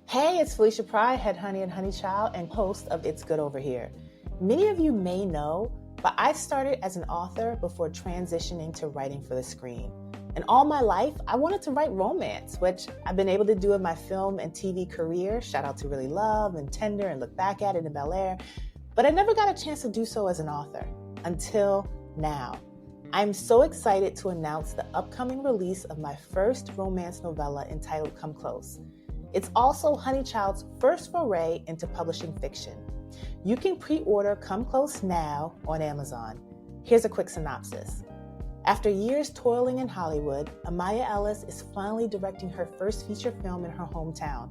Hey, it's Felicia Pride, head honey and honey child, and host of It's Good Over Here. Many of you may know, but I started as an author before transitioning to writing for the screen. And all my life, I wanted to write romance, which I've been able to do in my film and TV career. Shout out to Really Love and Tender and Look Back at It in Bel Air. But I never got a chance to do so as an author until now. I'm so excited to announce the upcoming release of my first romance novella entitled Come Close. It's also Honey Child's first foray into publishing fiction. You can pre-order Come Close now on Amazon. Here's a quick synopsis. After years toiling in Hollywood, Amaya Ellis is finally directing her first feature film in her hometown,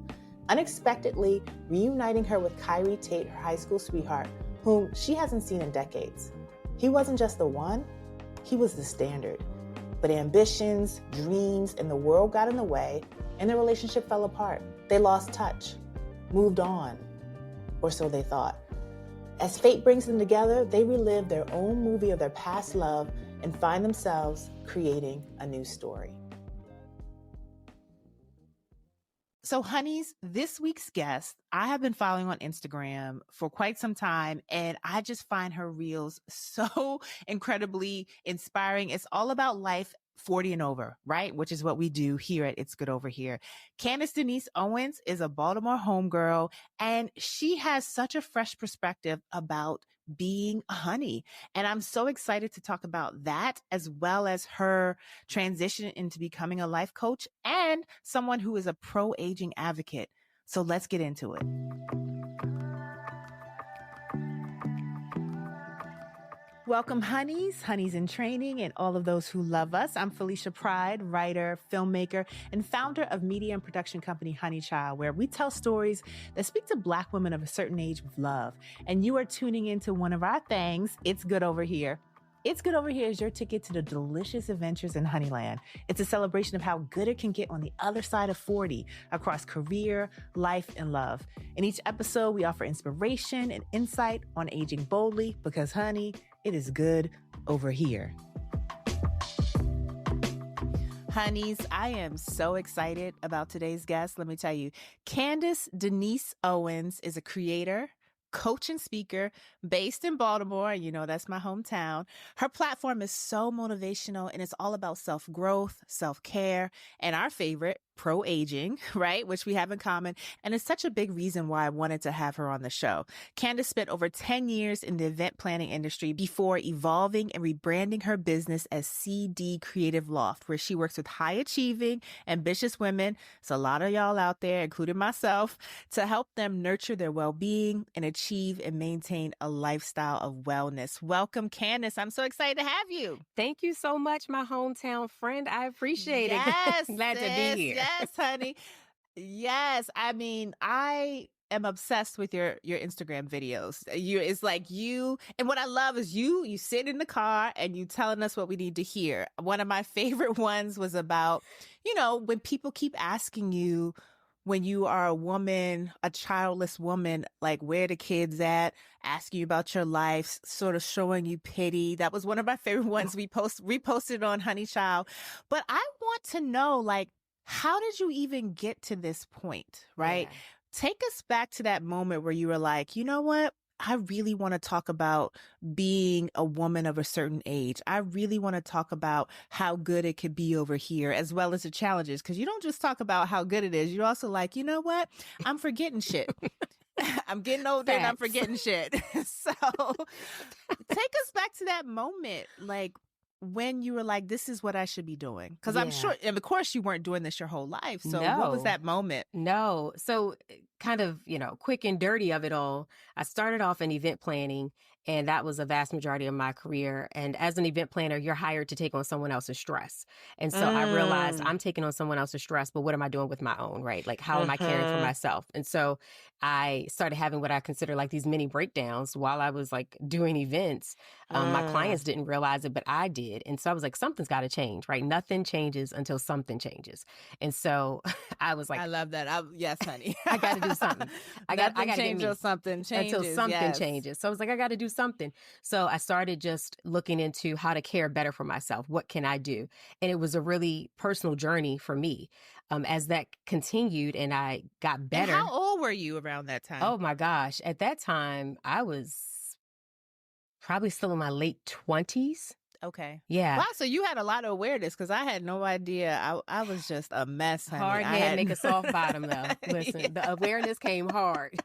unexpectedly reuniting her with Kyrie Tate, her high school sweetheart, whom she hasn't seen in decades. He wasn't just the one, he was the standard. But ambitions, dreams, and the world got in the way, and their relationship fell apart. They lost touch, moved on, or so they thought. As fate brings them together, they relive their own movie of their past love and find themselves creating a new story. So, honeys, this week's guest, I have been following on Instagram for quite some time, and I just find her reels so incredibly inspiring. It's all about life 40 and over, right? Which is what we do here at It's Good Over Here. Candice Denise Owens is a Baltimore homegirl, and she has such a fresh perspective about being a honey. And I'm so excited to talk about that, as well as her transition into becoming a life coach and someone who is a pro-aging advocate. So let's get into it. Welcome, honeys in training, and all of those who love us. I'm Felicia Pride, writer, filmmaker, and founder of media and production company Honey Child, where we tell stories that speak to Black women of a certain age with love. And you are tuning into one of our things, It's Good Over Here. It's Good Over Here is your ticket to the delicious adventures in Honeyland. It's a celebration of how good it can get on the other side of 40 across career, life, and love. In each episode, we offer inspiration and insight on aging boldly because, honey, it is good over here. Honeys, I am so excited about today's guest. Let me tell you, Candice Denise Owens is a creator, coach, and speaker based in Baltimore. You know, that's my hometown. Her platform is so motivational, and it's all about self-growth, self-care, and our favorite, pro-aging, right? Which we have in common. And it's such a big reason why I wanted to have her on the show. Candice spent over 10 years in the event planning industry before evolving and rebranding her business as CD Creative Loft, where she works with high-achieving, ambitious women, it's a lot of y'all out there, including myself, to help them nurture their well-being and achieve and maintain a lifestyle of wellness. Welcome, Candice. I'm so excited to have you. Thank you so much, my hometown friend. I appreciate it. Glad to be here. Yes, honey. Yes. I mean, I am obsessed with your Instagram videos. It's like you, and what I love is you sit in the car and you telling us what we need to hear. One of my favorite ones was about, when people keep asking you, when you are a woman, a childless woman, like where the kids at, asking you about your life, sort of showing you pity. That was one of my favorite ones we reposted on Honey Child. But I want to know, like, how did you even get to this point, right? Yeah. Take us back to that moment where you were like, you know what? I really want to talk about being a woman of a certain age. I really want to talk about how good it could be over here, as well as the challenges. Because you don't just talk about how good it is. You're also like, you know what? I'm forgetting shit. I'm getting older and I'm forgetting shit. So take us back to that moment. Like, when you were like, this is what I should be doing? Because I'm sure, and of course you weren't doing this your whole life. So what was that moment? No. So kind of, quick and dirty of it all. I started off in event planning, and that was a vast majority of my career. And as an event planner, you're hired to take on someone else's stress. And so I realized I'm taking on someone else's stress, but what am I doing with my own, right? Like, how am I caring for myself? And so I started having what I consider like these mini breakdowns while I was like doing events. My clients didn't realize it, but I did. And so I was like, something's got to change, right? Nothing changes until something changes. And so I was like, I love that. Yes, honey. I got to do something. I got to change until something changes. Until something changes. So I was like, I got to do something. So I started just looking into how to care better for myself. What can I do? And it was a really personal journey for me. as that continued and I got better. And how old were you around that time? Oh my gosh. At that time, I was probably still in my late 20s. Okay. Yeah. Wow. So you had a lot of awareness because I had no idea. I was just a mess, honey. Hard head make a soft bottom, though. Listen, Yeah. the awareness came hard.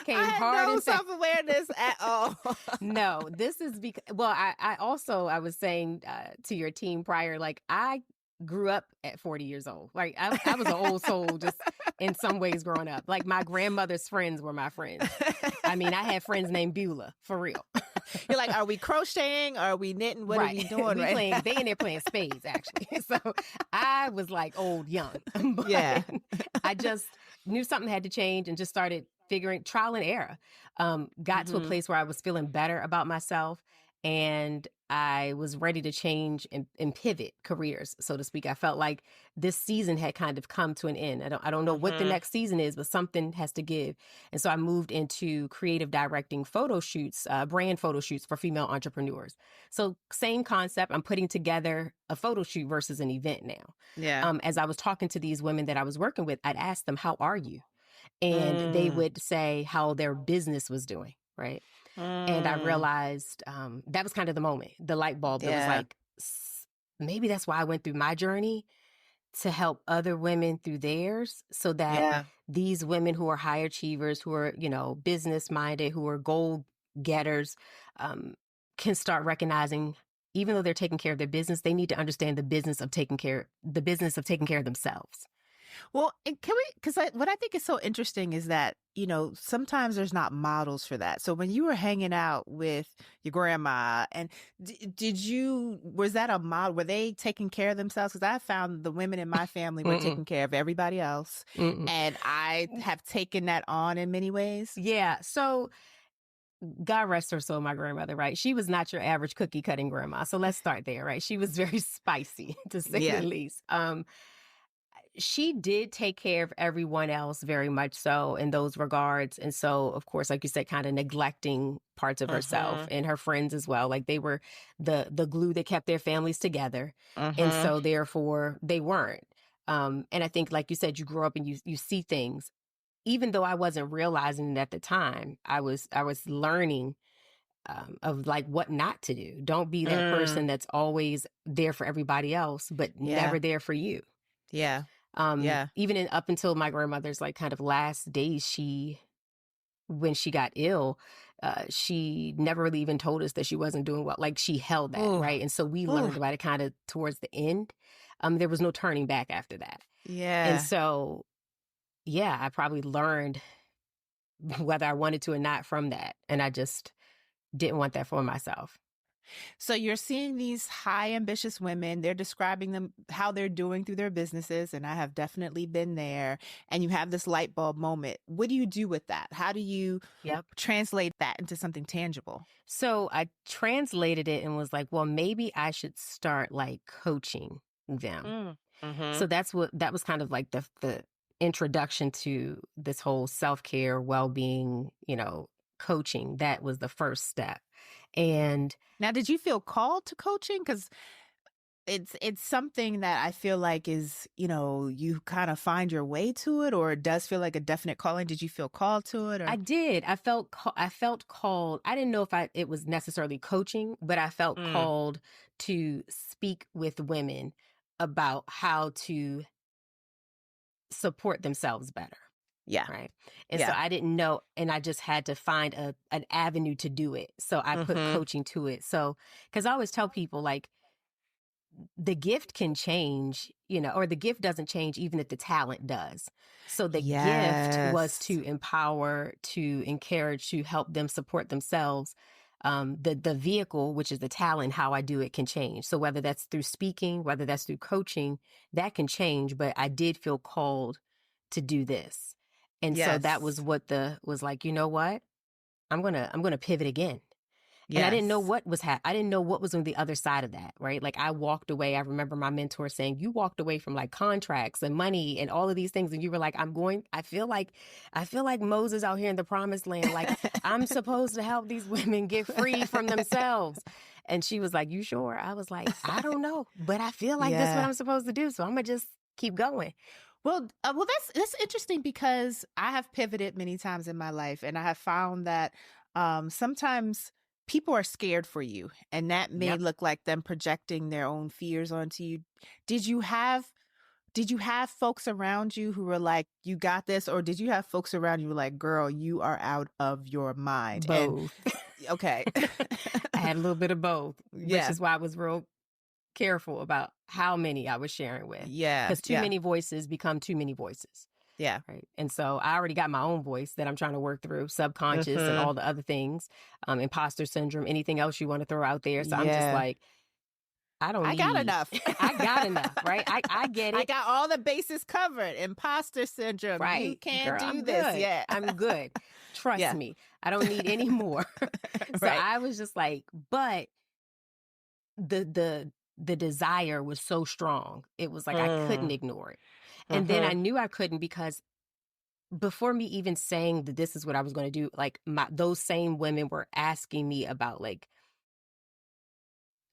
I had no self-awareness at all. No, this is because, well, I was saying to your team prior, like I grew up at 40 years old. Like I was an old soul just in some ways growing up. Like my grandmother's friends were my friends. I mean, I had friends named Beulah, for real. You're like, are we crocheting? Are we knitting? What right. are we doing? They in there playing spades, actually. So I was like old young. But yeah. I just knew something had to change and just started figuring trial and error. Got to a place where I was feeling better about myself and I was ready to change and pivot careers, so to speak. I felt like this season had kind of come to an end. I don't know what the next season is, but something has to give. And so I moved into creative directing photo shoots, brand photo shoots for female entrepreneurs. So same concept. I'm putting together a photo shoot versus an event now. Yeah. As I was talking to these women that I was working with, I'd ask them, how are you? And they would say how their business was doing, right? And I realized that was kind of the moment, the light bulb that was like, maybe that's why I went through my journey, to help other women through theirs, so that these women who are high achievers, who are, business minded, who are goal getters, can start recognizing, even though they're taking care of their business, they need to understand the business of taking care of themselves. Well, because what I think is so interesting is that, sometimes there's not models for that. So when you were hanging out with your grandma, and was that a model? Were they taking care of themselves? Because I found the women in my family were taking care of everybody else. And I have taken that on in many ways. Yeah. So God rest her soul, my grandmother, right? She was not your average cookie cutting grandma. So let's start there, right? She was very spicy, to say the least. She did take care of everyone else very much so in those regards. And so, of course, like you said, kind of neglecting parts of herself and her friends as well. Like they were the glue that kept their families together. And so therefore they weren't. And I think, like you said, you grow up and you see things. Even though I wasn't realizing it at the time, I was learning of like what not to do. Don't be that person that's always there for everybody else, but never there for you. Yeah. Even up until my grandmother's like kind of last days, when she got ill, she never really even told us that she wasn't doing well. Like she held that, right? And so we learned about it kind of towards the end. There was no turning back after that. Yeah. And so, I probably learned whether I wanted to or not from that. And I just didn't want that for myself. So you're seeing these high ambitious women, they're describing them, how they're doing through their businesses. And I have definitely been there. And you have this light bulb moment. What do you do with that? How do you translate that into something tangible? So I translated it and was like, well, maybe I should start like coaching them. So that was kind of like the introduction to this whole self-care, well-being, coaching. That was the first step. And now, did you feel called to coaching? Because it's something that I feel like is, you kind of find your way to it, or it does feel like a definite calling. Did you feel called to it? Or? I did. I felt called. I didn't know if it was necessarily coaching, but I felt called to speak with women about how to support themselves better. Yeah. Right. And so I didn't know, and I just had to find an avenue to do it. So I put coaching to it. So, because I always tell people, like, the gift can change, or the gift doesn't change even if the talent does. So the gift was to empower, to encourage, to help them support themselves. The vehicle, which is the talent, how I do it, can change. So whether that's through speaking, whether that's through coaching, that can change. But I did feel called to do this. And so that was what was like, you know what? I'm going to pivot again. And I didn't know what was I didn't know what was on the other side of that, right? Like I walked away. I remember my mentor saying, you walked away from like contracts and money and all of these things. And you were like, I feel like Moses out here in the promised land. Like I'm supposed to help these women get free from themselves. And she was like, you sure? I was like, I don't know, but I feel like that's what I'm supposed to do. So I'm going to just keep going. Well, that's interesting because I have pivoted many times in my life, and I have found that sometimes people are scared for you, and that may Yep. look like them projecting their own fears onto you. Did you have folks around you who were like, "You got this," or did you have folks around you who were like, "Girl, you are out of your mind"? Both. And okay, I had a little bit of both, which yeah, is why I was real careful about how many I was sharing with. yeah, Because too yeah, many voices become too many voices. yeah. Right. And so I already got my own voice that I'm trying to work through, subconscious and Mm-hmm. all the other things, imposter syndrome, anything else you want to throw out there. So I'm just Yeah, like, I don't I got need, enough. I got enough, right? I get I it. got all the bases covered. Imposter syndrome. You Right. can't Girl, do I'm this good. yet. I'm good. Trust Yeah. me. I don't need any more. So Right. I was just like, but the desire was so strong. It was like I couldn't ignore it. And then I knew I couldn't because before me even saying that this is what I was going to do, like those same women were asking me about like,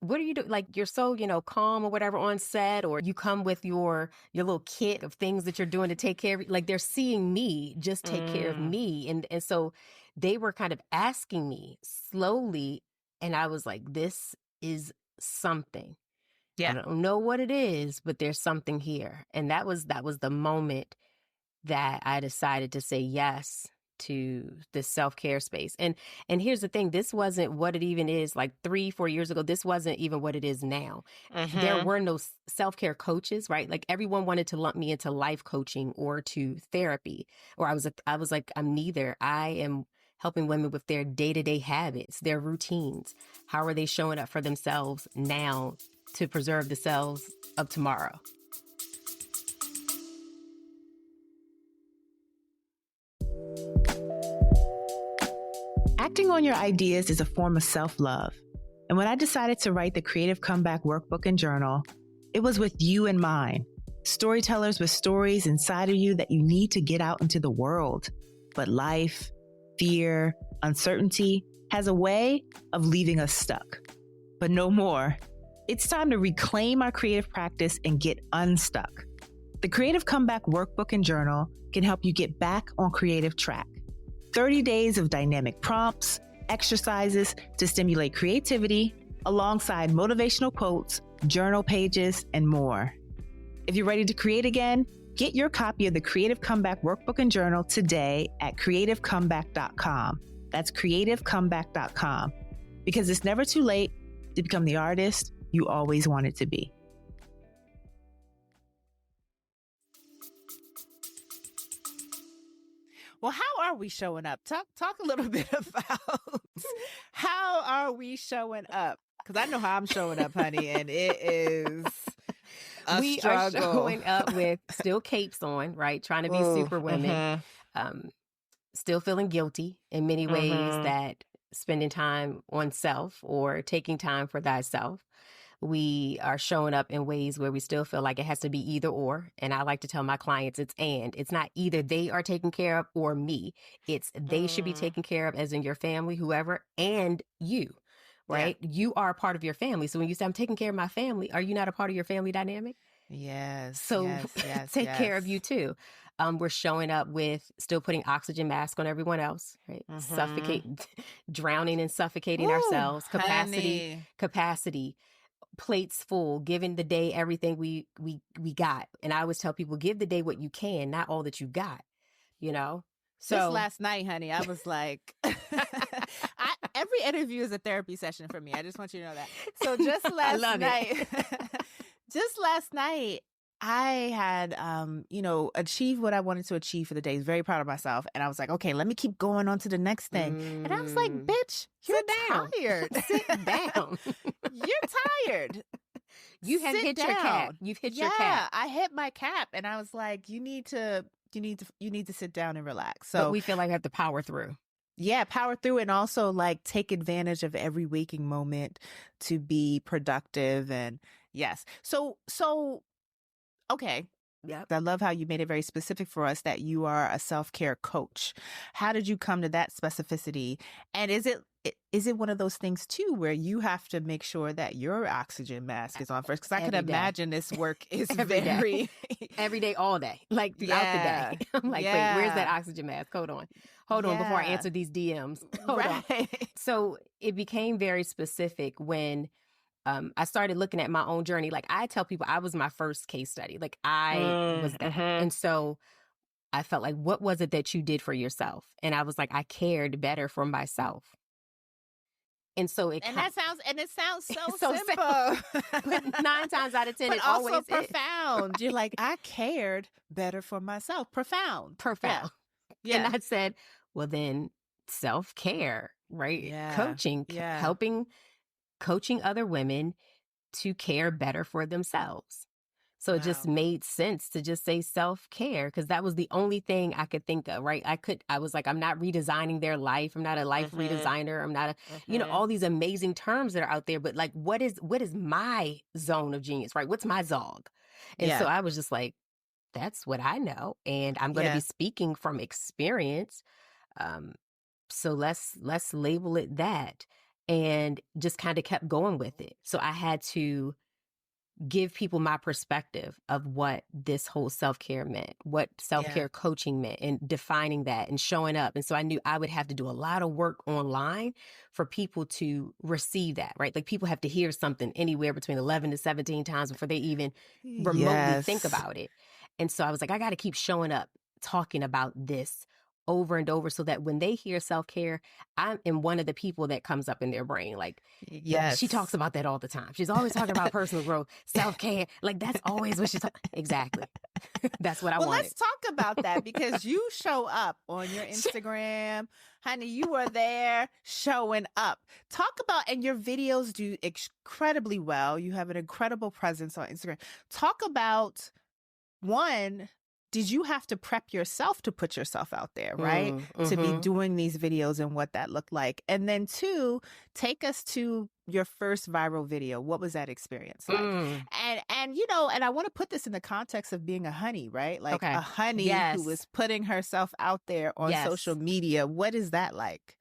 what are you doing? Like, you're so, calm or whatever on set, or you come with your little kit of things that you're doing to take care of, like they're seeing me just take care of me. And so they were kind of asking me slowly. And I was like, this is something. I Yeah. don't know what it is, but there's something here. And that was the moment that I decided to say yes to the self-care space. And here's the thing, this wasn't what it even is like 3-4 years ago. This wasn't even what it is now. There were no self-care coaches, right? Like everyone wanted to lump me into life coaching or to therapy. Or I was like, I'm neither. I am helping women with their day-to-day habits, their routines. How are they showing up for themselves now to preserve the selves of tomorrow? Acting on your ideas is a form of self-love. And when I decided to write the Creative Comeback Workbook and Journal, it was with you in mind. Storytellers with stories inside of you that you need to get out into the world. But life, fear, uncertainty has a way of leaving us stuck. But no more. It's time to reclaim our creative practice and get unstuck. The Creative Comeback Workbook and Journal can help you get back on creative track. 30 days of dynamic prompts, exercises to stimulate creativity, alongside motivational quotes, journal pages, and more. If you're ready to create again, get your copy of the Creative Comeback Workbook and Journal today at creativecomeback.com. That's creativecomeback.com. Because it's never too late to become the artist you always wanted to be. Well, how are we showing up? Talk a little bit about how are we showing up? Because I know how I'm showing up, honey, and it is a we struggle. are showing up with still capes on, right? Trying to be super women, still feeling guilty in many ways that spending time on self or taking time for thyself. We are showing up in ways where we still feel like it has to be either or. And I like to tell my clients it's and. It's not either they are taken care of or me. It's they should be taken care of, as in your family, whoever, and you, right? Yeah. You are a part of your family. So when you say I'm taking care of my family, are you not a part of your family dynamic? Yes. So yes, take care of you too. We're showing up with still putting oxygen mask on everyone else, right? Suffocating, drowning and suffocating ourselves. Capacity. Plates full, giving the day everything we got. And I always tell people, give the day what you can, not all that you got, So just last night, honey, I was like, every interview is a therapy session for me. I just want you to know that. So just last night, I had, achieved what I wanted to achieve for the day. I was very proud of myself. And I was like, okay, let me keep going on to the next thing. And I was like, bitch, you're tired. Sit down. You're tired. You have hit your cap. You've hit your cap. Yeah, I hit my cap. And I was like, you need to sit down and relax. So but we feel like we have to power through. Yeah, power through, and also like take advantage of every waking moment to be productive. And yes. So okay. Yep. I love how you made it very specific for us that you are a self-care coach. How did you come to that specificity? And is it one of those things too where you have to make sure that your oxygen mask is on first? Because I could Every day. imagine this work is Every day. very Every day, all day, like throughout the day. I'm like, wait, where's that oxygen mask? Hold on before I answer these DMs. Hold on. So it became very specific when I started looking at my own journey. Like I tell people I was my first case study. Like I was that. And so I felt like, what was it that you did for yourself? And I was like, I cared better for myself. And so it sounds so so simple. But 9 times out of 10, but it's also always profound. You're like, I cared better for myself. Profound. Yeah. And I said, well, then self-care, right? Yeah. Coaching, helping, coaching other women to care better for themselves. So it just made sense to just say self-care because that was the only thing I could think of, right? I was like, I'm not redesigning their life. I'm not a life redesigner. I'm not all these amazing terms that are out there. But like, what is my zone of genius, right? What's my zog? And so I was just like, that's what I know. And I'm going to be speaking from experience. So let's label it that, and just kind of kept going with it. So I had to give people my perspective of what this whole self-care meant, what self-care coaching meant, and defining that and showing up. And so I knew I would have to do a lot of work online for people to receive that, right? Like people have to hear something anywhere between 11 to 17 times before they even remotely think about it. And so I was like, I got to keep showing up, talking about this over and over so that when they hear self-care, I am one of the people that comes up in their brain. Like, she talks about that all the time. She's always talking about personal growth, self-care. Like, that's always what she's talking. Exactly. That's what I wanted. Well, let's talk about that because you show up on your Instagram. Honey, you are there showing up. Talk about, and your videos do incredibly well. You have an incredible presence on Instagram. Talk about, one, did you have to prep yourself to put yourself out there, right? To be doing these videos and what that looked like. And then 2, take us to your first viral video. What was that experience like? And and I want to put this in the context of being a honey, right? Like a honey who was putting herself out there on social media. What is that like?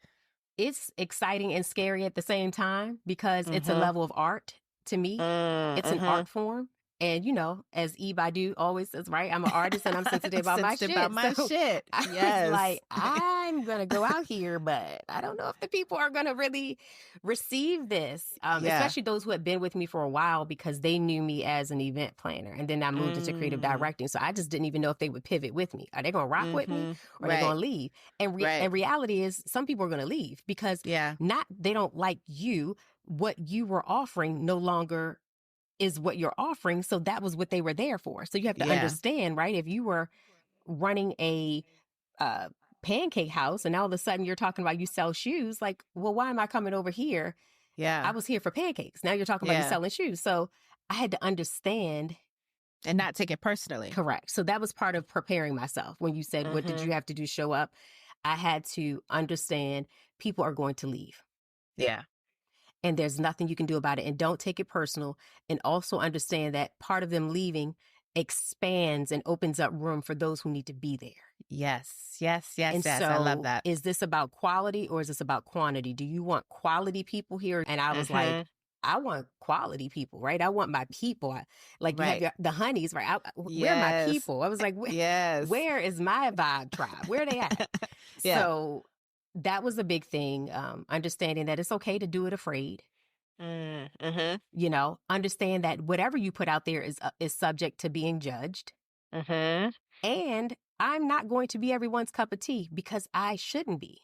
It's exciting and scary at the same time because it's a level of art to me. It's an art form. And, as E. Badu always says, right, I'm an artist and I'm sensitive about my shit. I was like, I'm going to go out here, but I don't know if the people are going to really receive this, especially those who had been with me for a while because they knew me as an event planner. And then I moved into creative directing. So I just didn't even know if they would pivot with me. Are they going to rock with me or are they going to leave? And reality is some people are going to leave because they don't like you. What you were offering no longer is what you're offering. So that was what they were there for. So you have to understand, right? If you were running a pancake house and all of a sudden you're talking about you sell shoes, like, well, why am I coming over here? I was here for pancakes. Now you're talking about you selling shoes. So I had to understand. And not take it personally. Correct. So that was part of preparing myself. When you said, what did you have to do? Show up. I had to understand people are going to leave. Yeah. And there's nothing you can do about it. And don't take it personal. And also understand that part of them leaving expands and opens up room for those who need to be there. Yes. So I love that. Is this about quality or is this about quantity? Do you want quality people here? And I was like, I want quality people, right? I want my people. You have the honeys, right? Where are my people? I was like, where is my vibe tribe? Where are they at? So that was a big thing, understanding that it's okay to do it afraid. Understand that whatever you put out there is subject to being judged. And I'm not going to be everyone's cup of tea because I shouldn't be.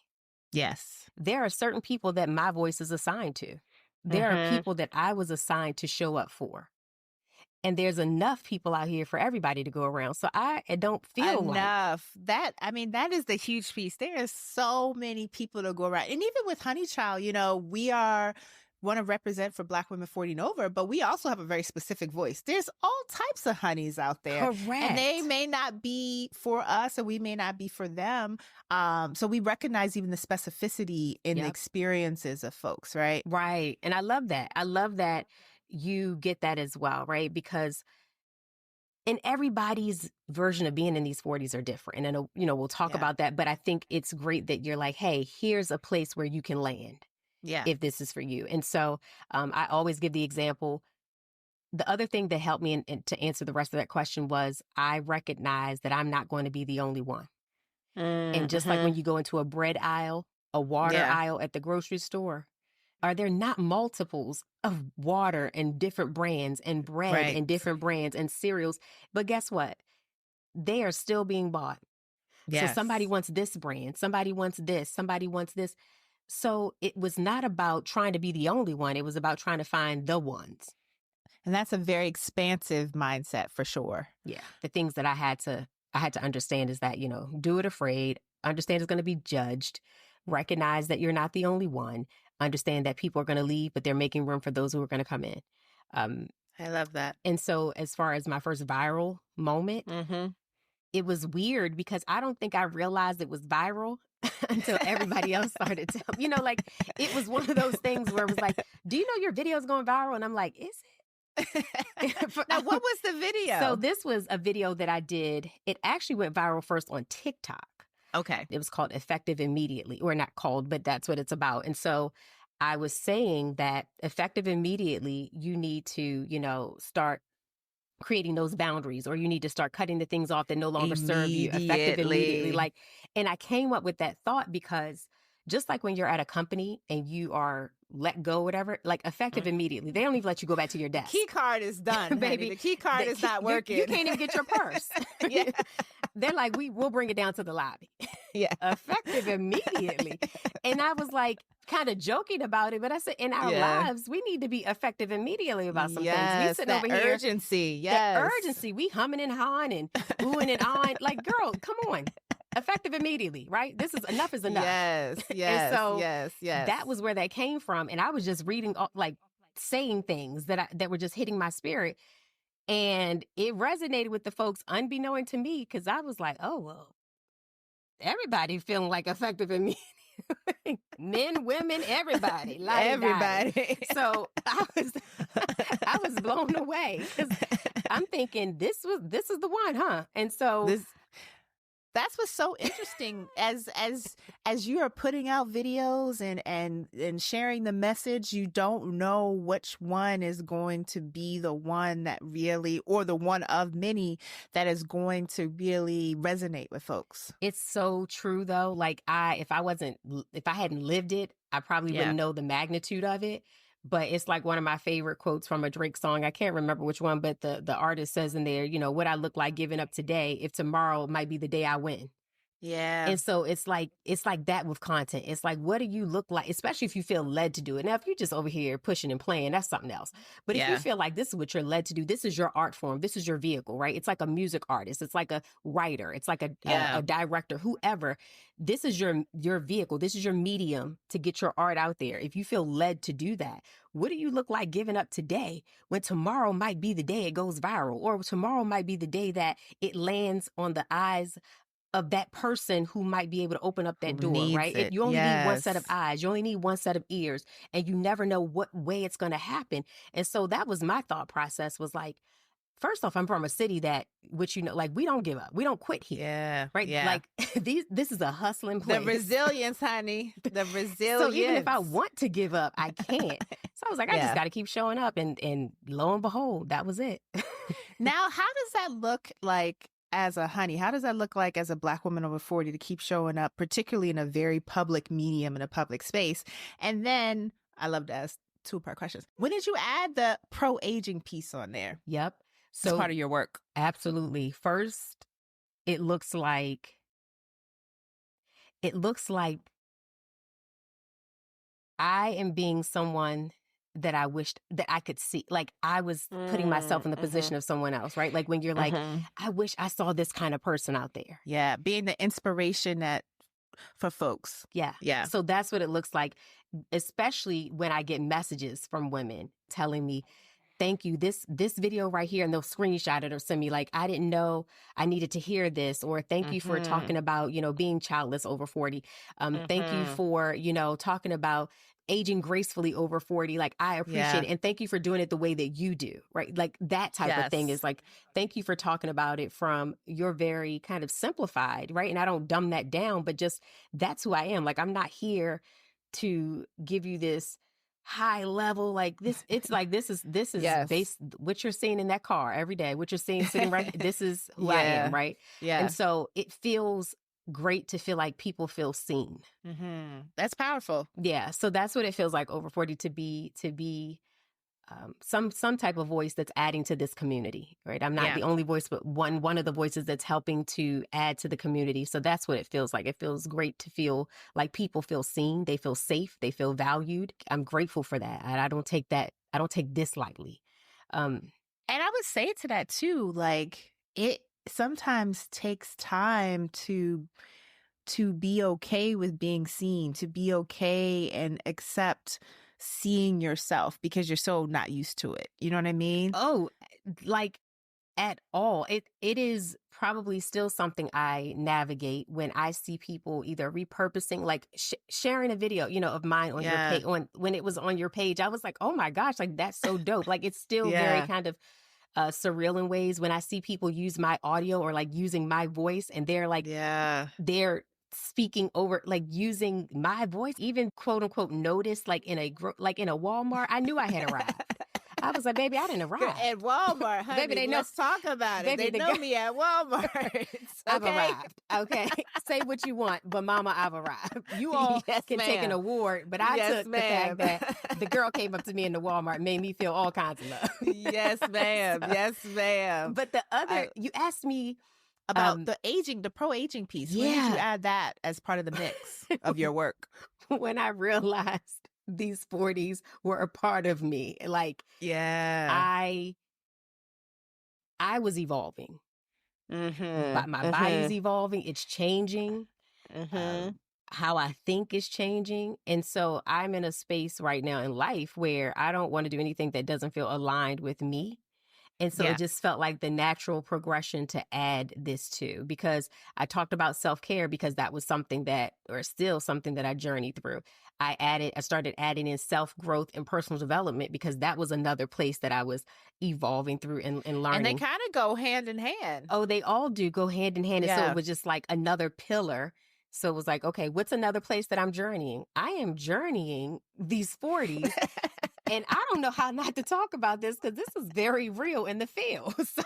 Yes. There are certain people that my voice is assigned to. There are people that I was assigned to show up for. And there's enough people out here for everybody to go around. So I don't feel enough. That is the huge piece. There is so many people to go around. And even with Honey Child, we want to represent for Black women 40 and over, but we also have a very specific voice. There's all types of honeys out there. Correct. And they may not be for us or we may not be for them. So we recognize even the specificity in the experiences of folks, right? Right. And I love that. I love that you get that as well, right? Because And everybody's version of being in these 40s are different. And, we'll talk about that. But I think it's great that you're like, hey, here's a place where you can land if this is for you. And so I always give the example. The other thing that helped me to answer the rest of that question was I recognize that I'm not going to be the only one. And just like when you go into a bread aisle, a water aisle at the grocery store, are there not multiples of water and different brands and bread and different brands and cereals? But guess what? They are still being bought. Yes. So somebody wants this brand. Somebody wants this. Somebody wants this. So it was not about trying to be the only one. It was about trying to find the ones. And that's a very expansive mindset for sure. Yeah. The things that I had to understand is that, do it afraid, understand it's going to be judged, recognize that you're not the only one, understand that people are going to leave, but they're making room for those who are going to come in. I love that. And so as far as my first viral moment, it was weird because I don't think I realized it was viral until everybody else started telling me. It was one of those things where it was like, do you know your video's going viral? And I'm like, is it? Now, what was the video? So this was a video that I did. It actually went viral first on TikTok. Okay. It was called Effective Immediately, or not called, but that's what it's about. And so I was saying that effective immediately, you need to, start creating those boundaries, or you need to start cutting the things off that no longer serve you. Effective immediately. And I came up with that thought because just like when you're at a company and you are let go, whatever, effective immediately. They don't even let you go back to your desk. Key card is done, baby. The key card is not working. You can't even get your purse. They're like, we'll bring it down to the lobby. Yeah. Effective immediately. And I was like, kind of joking about it, but I said, in our lives, we need to be effective immediately about some things. We sitting over here. Urgency. Yes. The urgency. We humming and hawing and oohing and ahhing. Girl, come on. Effective immediately, right? Enough is enough. Yes. And so yes. that was where that came from. And I was just reading, saying things that were just hitting my spirit. And it resonated with the folks unbeknown to me, because I was like, oh, well, everybody feeling like effective immediately. Men, women, everybody. Everybody. So I was blown away, because I'm thinking this is the one, huh? And so that's what's so interesting as you are putting out videos and sharing the message. You don't know which one is going to be the one that really, or the one of many that is going to really resonate with folks. It's so true though. If I hadn't lived it, I probably wouldn't know the magnitude of it. But it's like one of my favorite quotes from a Drake song. I can't remember which one, but the artist says in there, what I look like giving up today, if tomorrow might be the day I win. Yeah. And so it's like that with content. It's like, what do you look like? Especially if you feel led to do it. Now, if you're just over here pushing and playing, that's something else. But if you feel like this is what you're led to do, this is your art form, this is your vehicle, right? It's like a music artist. It's like a writer. It's like a director, whoever. This is your vehicle. This is your medium to get your art out there. If you feel led to do that, what do you look like giving up today when tomorrow might be the day it goes viral, or tomorrow might be the day that it lands on the eyes of that person who might be able to open up that door, right? You only need one set of eyes. You only need one set of ears, and you never know what way it's going to happen. And so that was my thought process, was like, first off, I'm from a city that, which, we don't give up. We don't quit here. Yeah. Right? Yeah. This is a hustling place. The resilience, honey. The resilience. So even if I want to give up, I can't. So I was like, I just got to keep showing up. And lo and behold, that was it. Now, how does that look like as a Honey? How does that look like as a Black woman over 40 to keep showing up, particularly in a very public medium, in a public space? And then I love to ask two-part questions. When did you add the pro-aging piece on there? Yep. So it's part of your work. Absolutely. First, it looks like I am being someone that I wished that I could see. Like, I was putting myself in the position of someone else, right? Like when you're like, I wish I saw this kind of person out there. Yeah. Being the inspiration for folks. Yeah. Yeah. So that's what it looks like, especially when I get messages from women telling me, thank you. This video right here, and they'll screenshot it or send me like, I didn't know I needed to hear this, or thank you for talking about, being childless over 40. Thank you for, talking about aging gracefully over 40. Like, I appreciate it. And thank you for doing it the way that you do, right? Like that type of thing is like, thank you for talking about it from your very kind of simplified, right? And I don't dumb that down, but just that's who I am. Like, I'm not here to give you this high level, like this. It's like, this is based what you're seeing in that car every day, what you're seeing sitting right. This is who I am, right? Yeah. And so it feels great to feel like people feel seen. That's powerful. Yeah. So that's what it feels like over 40 to be some type of voice that's adding to this community, right? I'm not the only voice, but one of the voices that's helping to add to the community. So that's what it feels like. It feels great to feel like people feel seen, they feel safe, they feel valued. I'm grateful for that. And I don't take this lightly. And I would say to that too, like, it sometimes takes time to be okay with being seen, to be okay and accept seeing yourself because you're so not used to it. You know what I mean? Oh, like at all. It is probably still something I navigate when I see people either repurposing, like sharing a video, of mine on your page. When it was on your page, I was like, oh my gosh, like that's so dope. Like it's still very kind of surreal in ways when I see people use my audio or like using my voice, and they're like, they're speaking over, like using my voice, even quote unquote noticed, like in a Walmart. I knew I had arrived. I was like, baby, I didn't arrive. At Walmart, honey. Baby, let's talk about it. Baby, they know me at Walmart. I've arrived. Okay. Say what you want, but mama, I've arrived. You all can take an award, but I took the fact that the girl came up to me in the Walmart, made me feel all kinds of love. Yes, ma'am. So, yes, ma'am. But the other, you asked me about the pro-aging piece. When did you add that as part of the mix of your work? When I realized these 40s were a part of me. Like, I was evolving. But my body's evolving. It's changing. How I think is changing. And so I'm in a space right now in life where I don't want to do anything that doesn't feel aligned with me. And so it just felt like the natural progression to add this to, because I talked about self-care because that was something that, or still something that I journeyed through. I started adding in self-growth and personal development because that was another place that I was evolving through and learning. And they kind of go hand in hand. Oh, they all do go hand in hand. And so it was just like another pillar. So it was like, okay, what's another place that I'm journeying? I am journeying these 40s. And I don't know how not to talk about this because this is very real in the field. So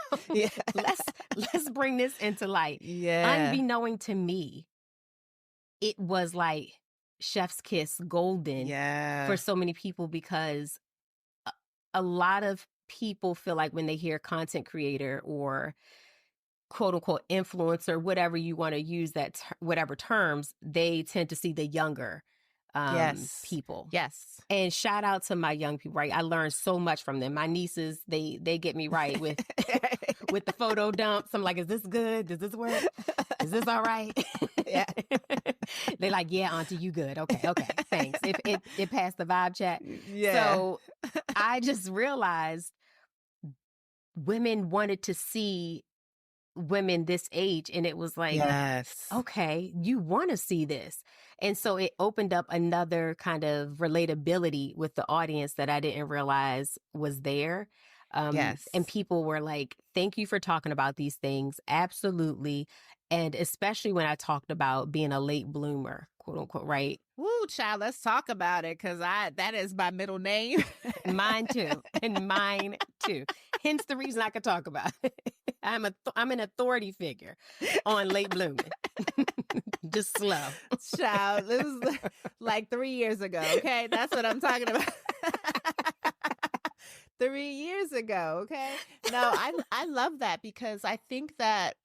let's bring this into light. Unbeknown to me, it was like chef's kiss golden for so many people, because a lot of people feel like when they hear content creator or quote unquote influencer, whatever you want to use that, whatever terms, they tend to see the younger people. And shout out to my young people, right? I learned so much from them. My nieces, they get me right with with the photo dumps. I'm like, is this good? Does this work? Is this all right? They're like, yeah, auntie, you good. Okay, thanks. It passed the vibe check. So I just realized women wanted to see women this age, and it was like, okay, you want to see this. And so it opened up another kind of relatability with the audience that I didn't realize was there. And people were like, thank you for talking about these things. Absolutely. And especially when I talked about being a late bloomer, quote unquote, right? Woo, child, let's talk about it, because that is my middle name. Mine too. And mine too. Hence the reason I could talk about it. I'm an authority figure on late blooming. Just slow. Child, it was like 3 years ago, okay? That's what I'm talking about. 3 years ago, okay? No, I love that, because I think that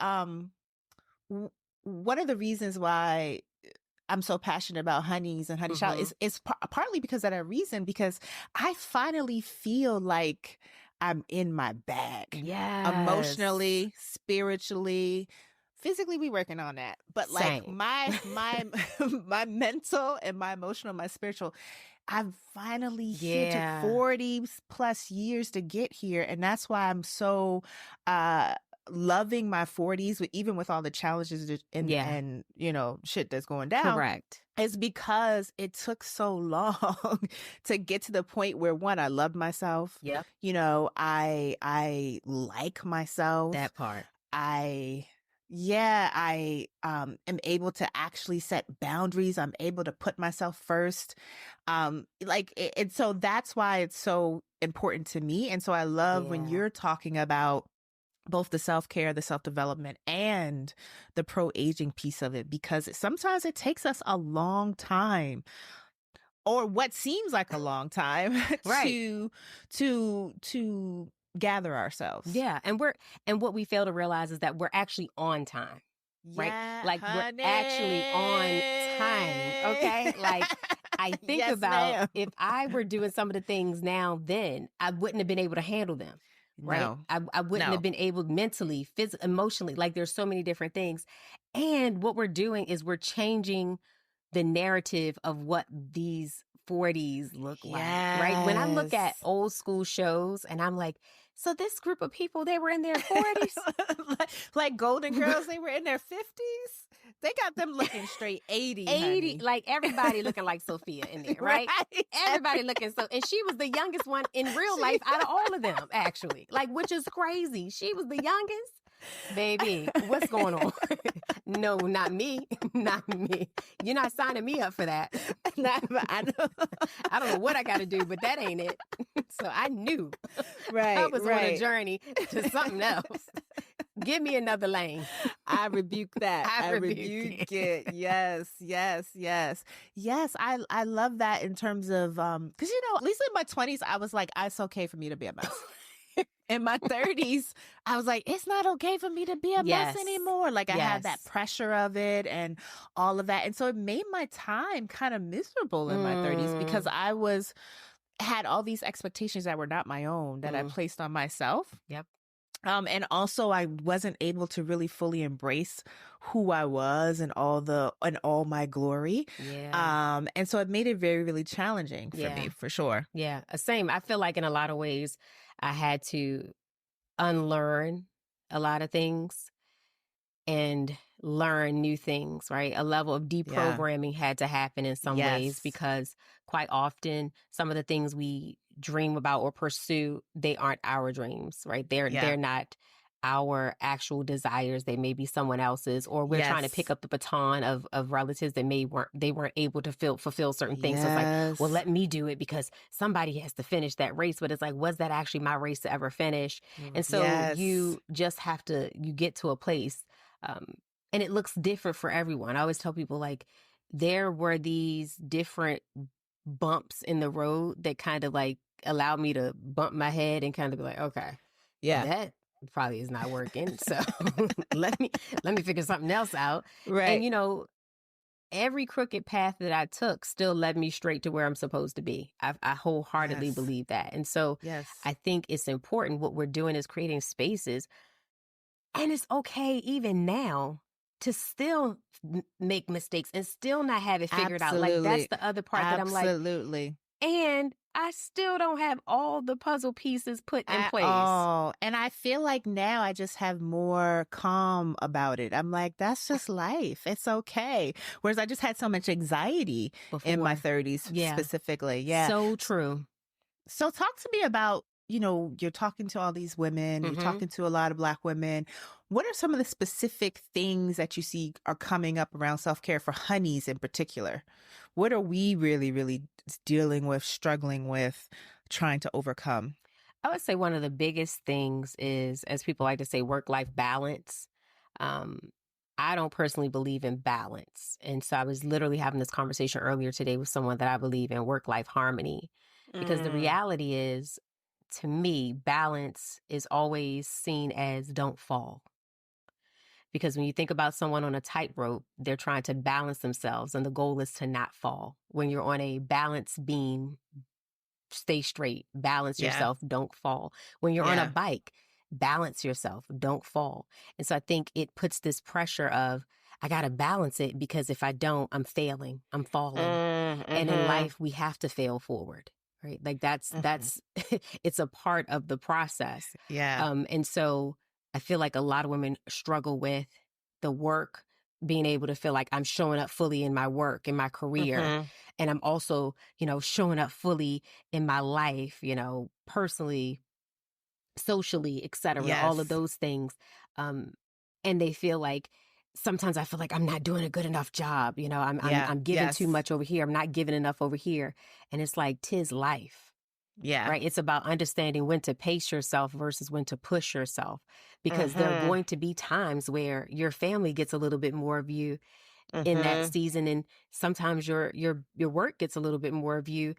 one of the reasons why I'm so passionate about Honeys and Honey Child is partly because of that reason, because I finally feel like I'm in my bag. Emotionally, spiritually, physically, we working on that. But like my mental and my emotional, my spiritual, I've finally here took Yeah. 40 plus years to get here. And that's why I'm so loving my 40s, even with all the challenges and shit that's going down. Correct. Is because it took so long to get to the point where, one, I loved myself. Yep. I like myself. That part. I am able to actually set boundaries. I'm able to put myself first. And so that's why it's so important to me. And so I love when you're talking about both the self-care, the self-development, and the pro-aging piece of it, because sometimes it takes us a long time, or what seems like a long time, right, to gather ourselves. Yeah, and what we fail to realize is that we're actually on time. Right? Like, honey. we're actually on time. Okay? Like, I think Yes, about ma'am. if I were doing some of the things now, then I wouldn't have been able to handle them. Right? No. I wouldn't have been able mentally, physically, emotionally. Like, there's so many different things. And what we're doing is we're changing the narrative of what these 40s look like. Right? When I look at old school shows and I'm like, so this group of people, they were in their 40s. like Golden Girls, they were in their 50s. They got them looking straight 80. 80, honey. like everybody looking like Sophia in there, right? Everybody looking so, and she was the youngest one in real life out of all of them, actually. Like, which is crazy. She was the youngest. Baby, what's going on? No, not me. Not me. You're not signing me up for that. I don't know what I got to do, but that ain't it. So I knew. Right. I was on a journey to something else. Give me another lane. I rebuke that. I rebuke it. Yes. Yes. I love that in terms of, because, at least in my 20s, I was like, it's okay for me to be a mess. In my 30s, I was like, it's not okay for me to be a mess anymore. Like, I had that pressure of it and all of that. And so it made my time kind of miserable in my 30s because I had all these expectations that were not my own that I placed on myself. Yep. And also I wasn't able to really fully embrace who I was and all my glory. Yeah. And so it made it very, really challenging for me, for sure. Yeah. Same. I feel like in a lot of ways I had to unlearn a lot of things and learn new things, right? A level of deprogramming had to happen in some ways, because quite often some of the things we dream about or pursue, they aren't our dreams, right? They're not our actual desires. They may be someone else's, or we're trying to pick up the baton of relatives that weren't able to fulfill certain things. So it's like, well, let me do it because somebody has to finish that race. But it's like, was that actually my race to ever finish? And so you just have to, you get to a place, and it looks different for everyone. I always tell people, like, there were these different bumps in the road that kind of like allowed me to bump my head and kind of be like, okay, that probably is not working. So let me figure something else out. Right. And every crooked path that I took still led me straight to where I'm supposed to be. I wholeheartedly believe that. And so I think it's important. What we're doing is creating spaces, and it's okay even now to still make mistakes and still not have it figured out. Like, that's the other part that I'm like, and I still don't have all the puzzle pieces put in place. Oh, and I feel like now I just have more calm about it. I'm like, that's just life. It's okay. Whereas I just had so much anxiety in my 30s specifically. Yeah. So true. So talk to me about, you're talking to all these women, you're talking to a lot of Black women. What are some of the specific things that you see are coming up around self-care for honeys in particular? What are we really, really dealing with, struggling with, trying to overcome? I would say one of the biggest things is, as people like to say, work-life balance. I don't personally believe in balance. And so I was literally having this conversation earlier today with someone that I believe in work-life harmony. Because the reality is, to me, balance is always seen as don't fall. Because when you think about someone on a tightrope, they're trying to balance themselves, and the goal is to not fall. When you're on a balance beam, stay straight, balance yourself, don't fall. When you're on a bike, balance yourself, don't fall. And so I think it puts this pressure of, I got to balance it, because if I don't, I'm failing, I'm falling. Mm-hmm. And in life, we have to fail forward, right? Like that's it's a part of the process. Yeah. And so I feel like a lot of women struggle with the work, being able to feel like I'm showing up fully in my work, in my career. Mm-hmm. And I'm also, showing up fully in my life, personally, socially, et cetera, all of Yes. those things. And they feel like, sometimes I feel like I'm not doing a good enough job. I'm giving too much over here. I'm not giving enough over here. And it's like, 'tis life. Yeah. Right. It's about understanding when to pace yourself versus when to push yourself, because there are going to be times where your family gets a little bit more of you in that season. And sometimes your work gets a little bit more of you.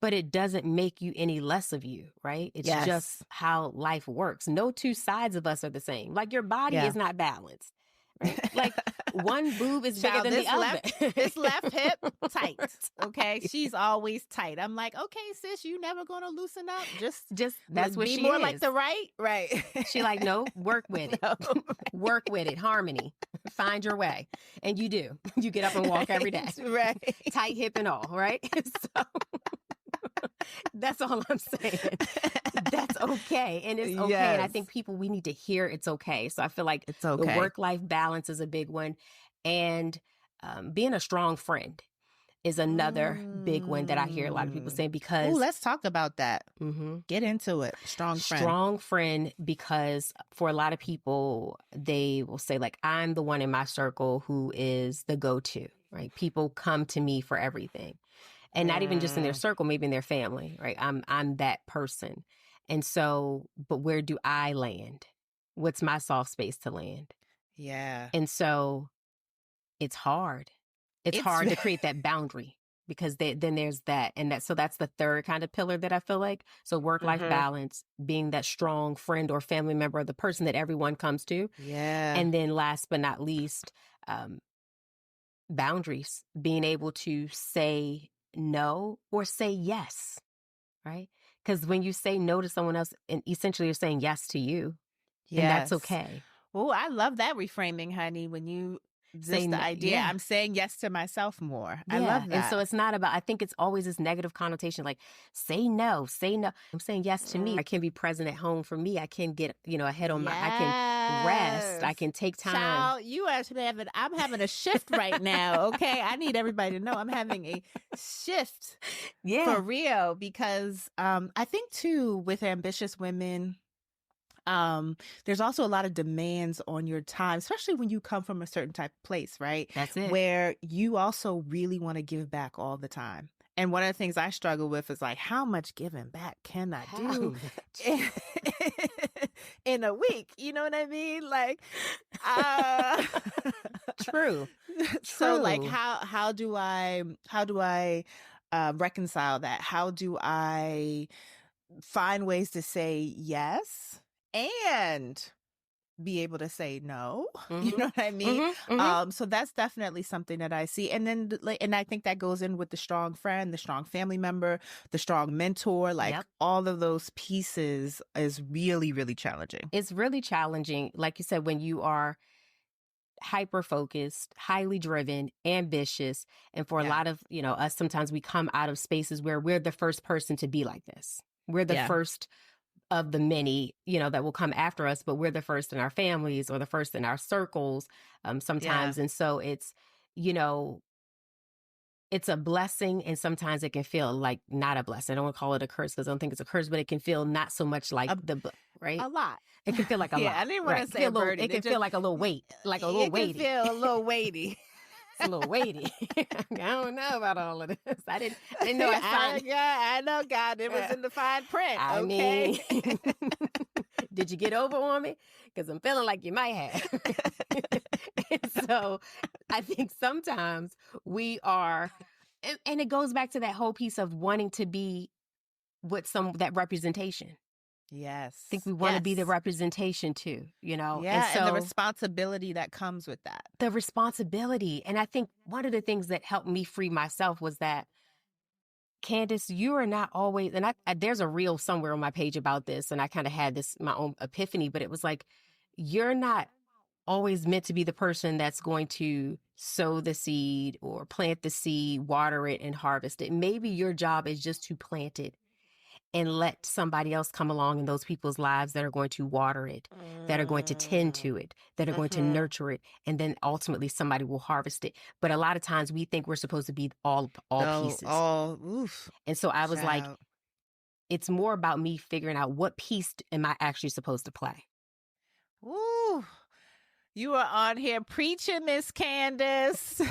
But it doesn't make you any less of you. Right. It's just how life works. No two sides of us are the same. Like, your body is not balanced. Right? Like, one boob is bigger than the other. This left hip, tight. Okay. She's always tight. I'm like, okay, sis, you never gonna loosen up. Just that's what be she more is. like the right. She like, no, work with it. No, Work with it. Harmony. Find your way. And you do. You get up and walk every day. Right. Tight hip and all, right? So that's all I'm saying. That's okay. And it's okay. Yes. And I think we need to hear it's okay. So I feel like It's okay. the work-life balance is a big one. And being a strong friend is another big one that I hear a lot of people say, because... Ooh, let's talk about that. Get into it. Strong friend, because for a lot of people, they will say, like, I'm the one in my circle who is the go-to, right? People come to me for everything. And not even just in their circle, maybe in their family, right? I'm that person. And so, but where do I land? What's my soft space to land? Yeah. And so it's hard. It's hard to create that boundary, because then there's that. And so that's the third kind of pillar that I feel like. So work-life balance, being that strong friend or family member, or the person that everyone comes to. Yeah. And then last but not least, boundaries, being able to say no or say yes, right? Because when you say no to someone else, and essentially you're saying yes to you, and that's okay. Oh, I love that reframing, honey. When you just the idea, I'm saying yes to myself more. I love that. And so it's not about, I think it's always this negative connotation, like, say no. I'm saying yes to me. I can be present at home for me. I can get, ahead on I can rest. I can take time. Child, you actually I'm having a shift right now. Okay. I need everybody to know I'm having a shift for real, because I think too, with ambitious women, there's also a lot of demands on your time, especially when you come from a certain type of place, right? That's it. Where you also really want to give back all the time. And one of the things I struggle with is like, how much giving back can I do in a week? You know what I mean? Like, True. So like, how do I reconcile that? How do I find ways to say yes and be able to say no? You know what I mean? So that's definitely something that I see. And then, and I think that goes in with the strong friend, the strong family member, the strong mentor, like all of those pieces is really, really challenging. It's really challenging. Like you said, when you are hyper-focused, highly driven, ambitious. And for a lot of, us, sometimes we come out of spaces where we're the first person to be like this. We're the first of the many, that will come after us, but we're the first in our families or the first in our circles sometimes. And so it's, it's a blessing, and sometimes it can feel like not a blessing. I don't want to call it a curse because I don't think it's a curse, but it can feel not so much like right? A lot. It can feel like a lot. I didn't want to say a burden. It can feel like a little weight, like a little weighty. It can feel a little weighty. It's a little weighty. I don't know about all of this. I didn't know I signed. I know, God. It was in the fine print. I mean, did you get over on me? Because I'm feeling like you might have. And so I think sometimes we are, and it goes back to that whole piece of wanting to be with that representation. Yes. I think we want to be the representation too, Yeah, and the responsibility that comes with that. The responsibility. And I think one of the things that helped me free myself was that, Candice, you are not always, and there's a reel somewhere on my page about this, and I kind of had my own epiphany, but it was like, you're not always meant to be the person that's going to sow the seed or plant the seed, water it, and harvest it. Maybe your job is just to plant it and let somebody else come along in those people's lives that are going to water it, that are going to tend to it, that are going to nurture it, and then ultimately somebody will harvest it. But a lot of times we think we're supposed to be all pieces. And so I was like, it's more about me figuring out what piece am I actually supposed to play. Ooh, you are on here preaching, Miss Candice.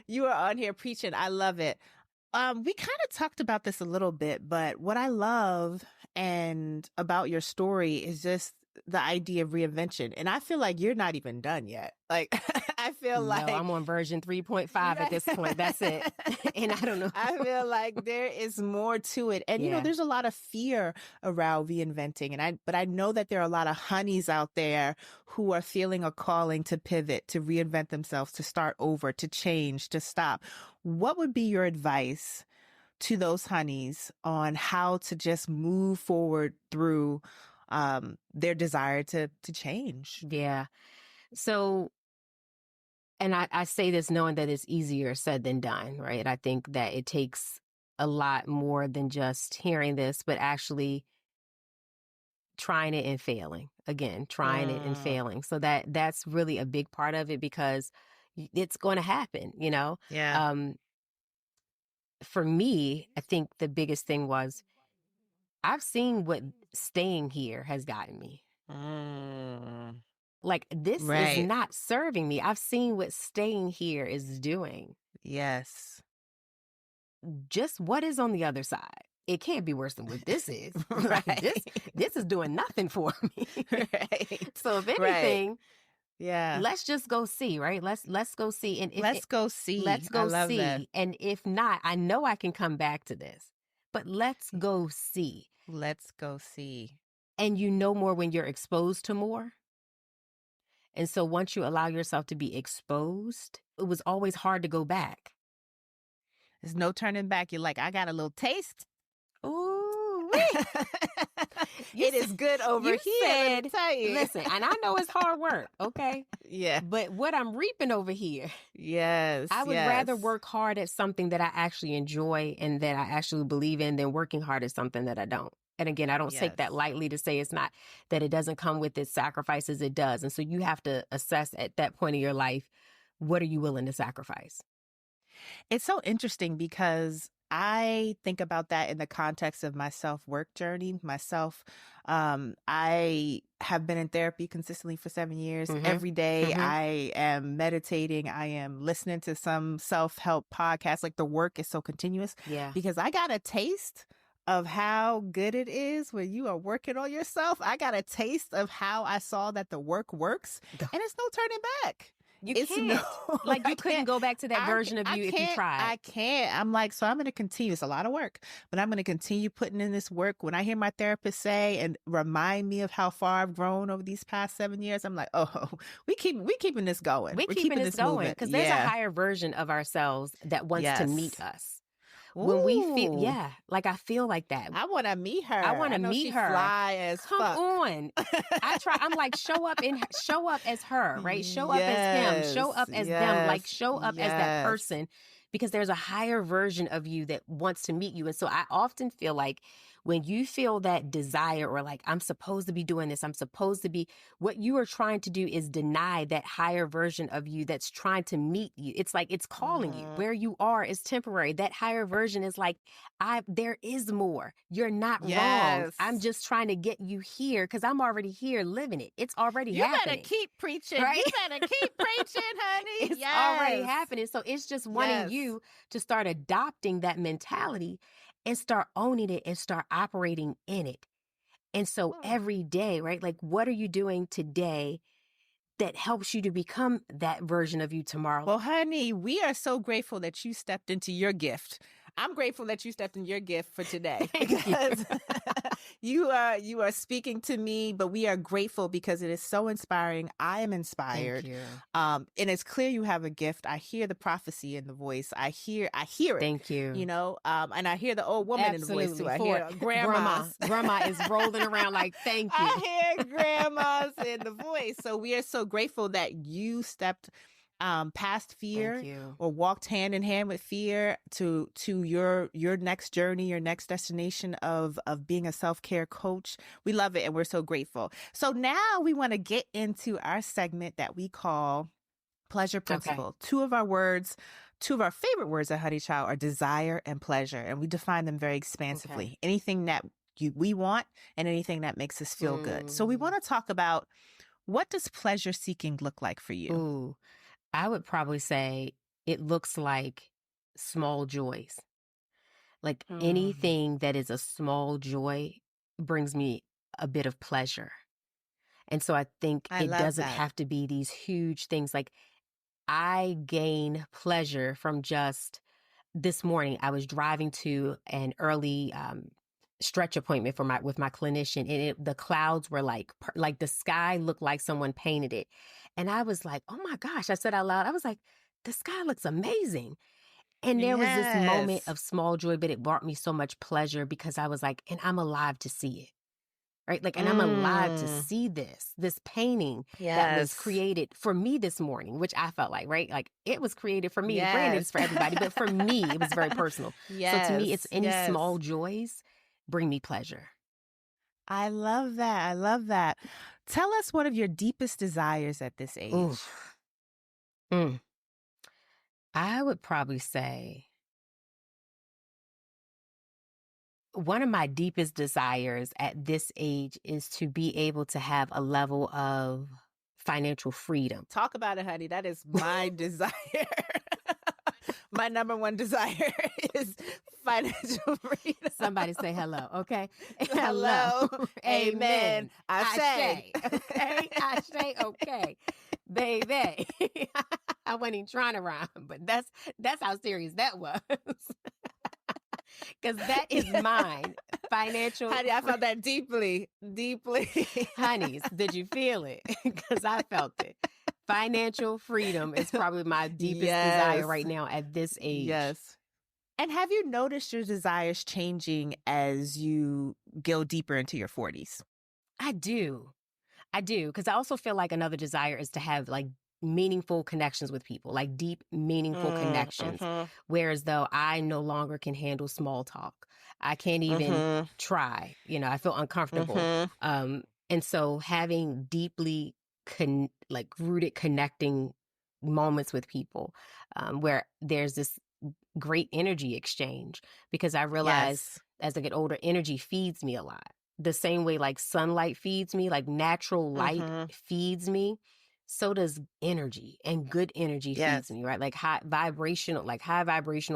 You are on here preaching. I love it. We kind of talked about this a little bit, but what I love and about your story is just the idea of reinvention. And I feel like you're not even done yet. Like, I feel like I'm on version 3.5 at this point. That's it. And I don't know. I feel like there is more to it. And, you know, there's a lot of fear around reinventing. But I know that there are a lot of honeys out there who are feeling a calling to pivot, to reinvent themselves, to start over, to change, to stop. What would be your advice to those honeys on how to just move forward through their desire to change? Yeah. So, and I say this knowing that it's easier said than done, right? I think that it takes a lot more than just hearing this, but actually trying it and failing. Again, trying it and failing. So that's really a big part of it, because it's going to happen, you know? Yeah. For me, I think the biggest thing was I've seen what staying here has gotten me. Like, this is not serving me. I've seen what staying here is doing. Yes. Just what is on the other side? It can't be worse than what this is. This is doing nothing for me. So if anything, let's just go see, right? Let's go see. And let's go see. Let's go see. That. And if not, I know I can come back to this. But let's go see. Let's go see. And you know more when you're exposed to more. And so once you allow yourself to be exposed, it was always hard to go back. There's no turning back. You're like, I got a little taste. Ooh. It is good over here. Let me tell you. Listen, and I know it's hard work, okay? Yeah. But what I'm reaping over here. Yes. I would rather work hard at something that I actually enjoy and that I actually believe in than working hard at something that I don't. And again, I don't take that lightly to say it's not, that it doesn't come with its sacrifices. It does. And so you have to assess at that point in your life, what are you willing to sacrifice? It's so interesting because I think about that in the context of my self-work journey. I have been in therapy consistently for 7 years. Every day I am meditating. I am listening to some self-help podcasts. Like, the work is so continuous. Yeah. Because I got a taste of how good it is when you are working on yourself. I got a taste of how I saw that the work works, and it's no turning back. You can't. Like, you couldn't go back to that version of you if you tried. I can't. I'm like, so I'm going to continue. It's a lot of work, but I'm going to continue putting in this work. When I hear my therapist say and remind me of how far I've grown over these past 7 years, I'm like, oh, we're keeping this going. We're keeping this going because there's a higher version of ourselves that wants to meet us. When we feel, like, I feel like that. I want to meet her. I want to meet her. Fly as Come fuck. on. I'm like, show up as her, right? Show up as him. Show up as them. Like, show up as that person, because there's a higher version of you that wants to meet you. And so I often feel like when you feel that desire, or like, I'm supposed to be doing this, what you are trying to do is deny that higher version of you that's trying to meet you. It's like, it's calling you. Where you are is temporary. That higher version is like, there is more. You're not wrong. I'm just trying to get you here because I'm already here living it. It's already happening. You better keep preaching. Right? You better keep preaching, honey. It's already happening. So it's just wanting you to start adopting that mentality and start owning it and start operating in it. And so every day, right? Like, what are you doing today that helps you to become that version of you tomorrow? Well, honey, we are so grateful that you stepped into your gift. I'm grateful that you stepped in your gift for today. You are speaking to me, but we are grateful because it is so inspiring. I am inspired. Thank you. And it's clear you have a gift. I hear the prophecy in the voice. I hear it. Thank you. You know, and I hear the old woman in the voice too. I hear grandmas. Grandma is rolling around like, thank you. I hear grandmas in the voice. So we are so grateful that you stepped past fear or walked hand in hand with fear to your next journey, your next destination of being a self-care coach. We love it and we're so grateful. So now we want to get into our segment that we call Pleasure Principle. Okay. Two of our favorite words at Honey Child are desire and pleasure, and we define them very expansively. Okay. Anything that we want and anything that makes us feel good. So we want to talk about, what does pleasure seeking look like for you? Ooh. I would probably say it looks like small joys. Like anything that is a small joy brings me a bit of pleasure. And so I think it doesn't have to be these huge things. Like I gain pleasure from just this morning. I was driving to an early stretch appointment with my clinician, and the clouds were like the sky looked like someone painted it. And I was like, oh my gosh, I said out loud, I was like, the sky looks amazing. And there was this moment of small joy, but it brought me so much pleasure because I was like, and I'm alive to see it, right? Like, and I'm alive to see this painting that was created for me this morning, which I felt like, right? Like it was created for me. Granted, it's for everybody, but for me, it was very personal. So to me, it's any small joys bring me pleasure. I love that. I love that. Tell us one of your deepest desires at this age. I would probably say one of my deepest desires at this age is to be able to have a level of financial freedom. Talk about it, honey. That is my desire. My number one desire is financial freedom. Somebody say hello, okay? Hello. Amen. I say. Okay? I say, okay. Baby. I wasn't even trying to rhyme, but that's how serious that was. Because that is mine. Financial. Honey, I felt that deeply. Honeys, did you feel it? Because I felt it. Financial freedom is probably my deepest desire right now at this age. Yes. And have you noticed your desires changing as you go deeper into your 40s? I do. Because I also feel like another desire is to have like meaningful connections with people, like deep, meaningful connections. Whereas though I no longer can handle small talk. I can't even try. I feel uncomfortable. And so having deeply rooted connecting moments with people where there's this great energy exchange, because I realize as I get older, energy feeds me a lot. The same way like sunlight feeds me, like natural light feeds me, so does energy, and good energy feeds me, right? Like high vibrational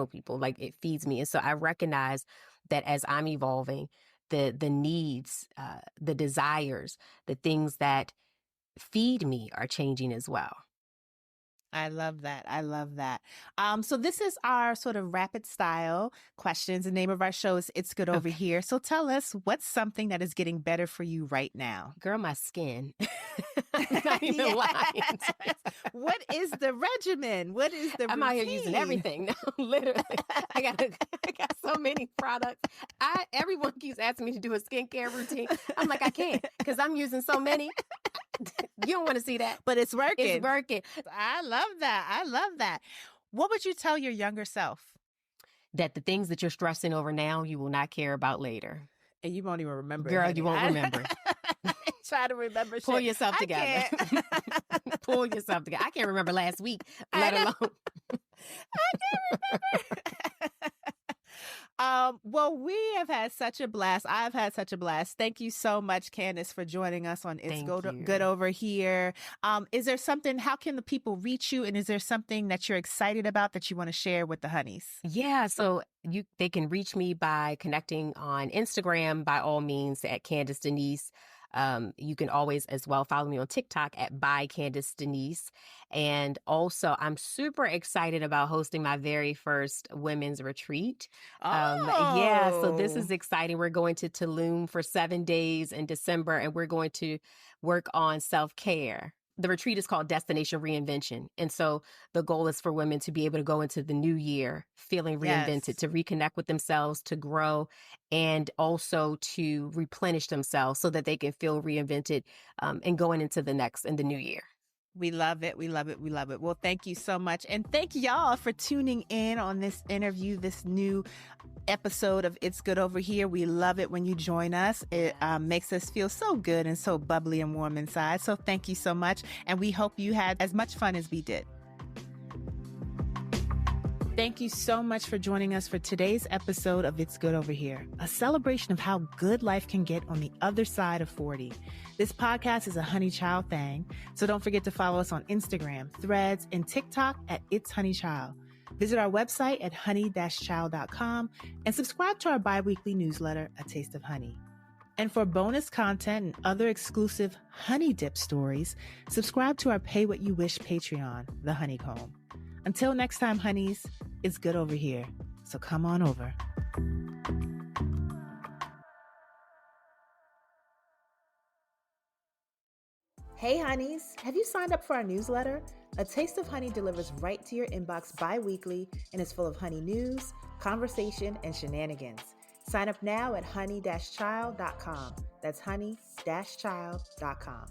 people, like it feeds me. And so I recognize that as I'm evolving, the needs, the desires, the things that feed me are changing as well. I love that. So this is our sort of rapid style questions. The name of our show is It's Good Over Here. So tell us, what's something that is getting better for you right now? Girl, my skin. I'm not even lying. What is the regimen? What is the routine? I'm out here using everything. No, literally. I got so many products. Everyone keeps asking me to do a skincare routine. I'm like, I can't, because I'm using so many. You don't want to see that. But it's working. It's working. I love that. What would you tell your younger self? That the things that you're stressing over now, you will not care about later. And you won't even remember. Girl, you won't remember. Try to remember. Pull yourself together. Pull yourself together. I can't remember last week, let alone. I can't remember. Well, we have had such a blast. I've had such a blast. Thank you so much, Candice, for joining us on It's Good Over Here. Is there something, how can the people reach you? And is there something that you're excited about that you want to share with the honeys? Yeah, so they can reach me by connecting on Instagram, by all means, at Candice Denise. You can always as well follow me on TikTok at by Candice Denise. And also, I'm super excited about hosting my very first women's retreat. Yeah, so this is exciting. We're going to Tulum for 7 days in December, and we're going to work on self-care. The retreat is called Destination Reinvention. And so the goal is for women to be able to go into the new year feeling reinvented, Yes. to reconnect with themselves, to grow, and also to replenish themselves so that they can feel reinvented and going into the new year. We love it. We love it. We love it. Well, thank you so much. And thank y'all for tuning in on this interview, this new episode of It's Good Over Here. We love it when you join us. It makes us feel so good and so bubbly and warm inside. So thank you so much. And we hope you had as much fun as we did. Thank you so much for joining us for today's episode of It's Good Over Here, a celebration of how good life can get on the other side of 40. This podcast is a Honey Child thing, so don't forget to follow us on Instagram, Threads, and TikTok at It's Honey Child. Visit our website at honey-child.com and subscribe to our bi-weekly newsletter, A Taste of Honey. And for bonus content and other exclusive Honey Dip stories, subscribe to our Pay What You Wish Patreon, The Honeycomb. Until next time, honeys, it's good over here. So come on over. Hey, honeys, have you signed up for our newsletter? A Taste of Honey delivers right to your inbox bi-weekly and is full of honey news, conversation, and shenanigans. Sign up now at honey-child.com. That's honey-child.com.